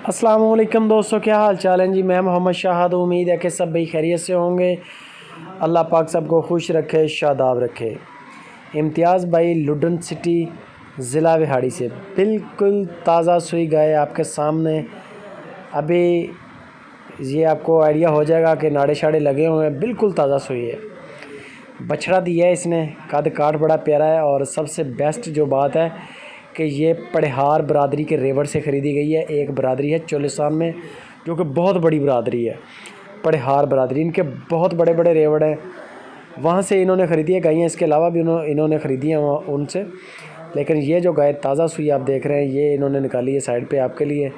अस्सलाम वालेकुम दोस्तों, क्या हाल चाल है जी। मैं मोहम्मद शाहद। उम्मीद है कि सब भाई खैरियत से होंगे। अल्लाह पाक सबको खुश रखे, शादाब रखे। इम्तियाज़ भाई लुडन सिटी ज़िला विहाड़ी से बिल्कुल ताज़ा सुई गाय आपके सामने। अभी ये आपको आइडिया हो जाएगा कि नाड़े शाड़े लगे हुए हैं, बिल्कुल ताज़ा सुई है। बछड़ा दिया है इसने, कद काठ बड़ा प्यारा है। और सबसे बेस्ट जो बात है कि ये पड़हार बरादरी के रेवड़ से ख़रीदी गई है। एक बरादरी है चोलिस्तान में जो कि बहुत बड़ी बरादरी है, पड़हार बरादरी। इनके बहुत बड़े बड़े रेवड़ हैं, वहाँ से इन्होंने ख़रीदी है गायें। इसके अलावा भी इन्होंने ख़रीदी हैं उनसे। लेकिन ये जो गाय ताज़ा सुई आप देख रहे हैं, ये इन्होंने निकाली है साइड पे आपके लिए।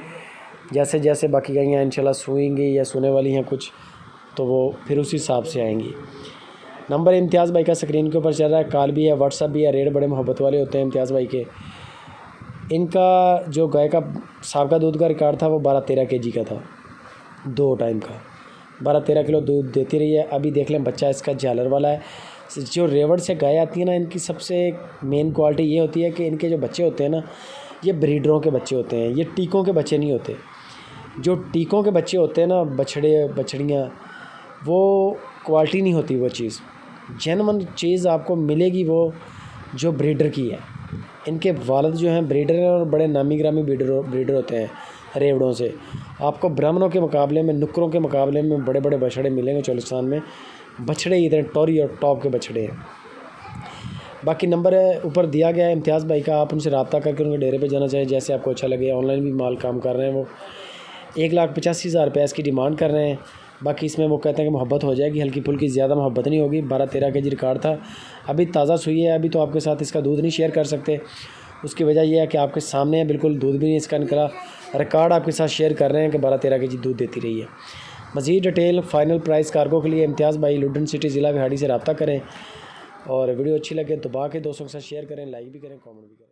जैसे जैसे बाकी गायें इंशाल्लाह सूएंगी या सूने वाली हैं कुछ, तो वो फिर उसी हिसाब से आएंगी। नंबर इम्तियाज़ भाई का स्क्रीन के ऊपर चल रहा है। कॉल भी है, व्हाट्सअप भी है। रेट बड़े मोहब्बत वाले होते हैं इम्तियाज़ भाई के। इनका जो गाय का साबका दूध का रिकॉर्ड था वो 12-13 केजी का था, 2 टाइम का 12-13 किलो दूध देती रही है। अभी देख लें, बच्चा इसका झालर वाला है। जो रेवड़ से गाय आती है ना, इनकी सबसे मेन क्वालिटी ये होती है कि इनके जो बच्चे होते हैं ना, ये ब्रीडरों के बच्चे होते हैं, ये टीकों के बच्चे नहीं होते। जो टीकों के बच्चे होते हैं ना, बछड़े बछड़ियाँ, वो क्वालिटी नहीं होती। वो चीज़ जेन्युइन चीज़ आपको मिलेगी वो जो ब्रीडर की है। इनके वालिद जो हैं ब्रीडर हैं और बड़े नामी ग्रामी ब्रीडर होते हैं रेवड़ों से। आपको ब्राह्मणों के मुकाबले में, नुक्करों के मुकाबले में बड़े बड़े बछड़े मिलेंगे चोलिस्तान में। बछड़े इतने टॉरी और टॉप के बछड़े हैं। बाकी नंबर है ऊपर दिया गया है इम्तियाज़ भाई का, आप उनसे रब्ता करके उनके डेरे पे जाना चाहिए, जैसे आपको अच्छा लगे। ऑनलाइन भी माल काम कर रहे हैं। वो 1,85,000 रुपये इसकी डिमांड कर रहे हैं। बाकी इसमें वो कहते हैं कि मोहब्बत हो जाएगी, हल्की फुल्की, ज़्यादा मोहब्बत नहीं होगी। 12-13 केजी रिकॉर्ड था। अभी ताज़ा सुई है, अभी तो आपके साथ इसका दूध नहीं शेयर कर सकते। उसकी वजह यह है कि आपके सामने है, बिल्कुल दूध भी नहीं इसका निकला। रिकॉर्ड आपके साथ शेयर कर रहे हैं कि 12-13 केजी दूध देती रही है। मज़ीद डिटेल फाइनल प्राइस कार्गो के लिए इम्तियाज़ भाई लुडन सिटी ज़िला विहाड़ी से रब्ता करें। और वीडियो अच्छी लगे तो बाकी दोस्तों के साथ शेयर करें, लाइक भी करें, कमेंट भी करें।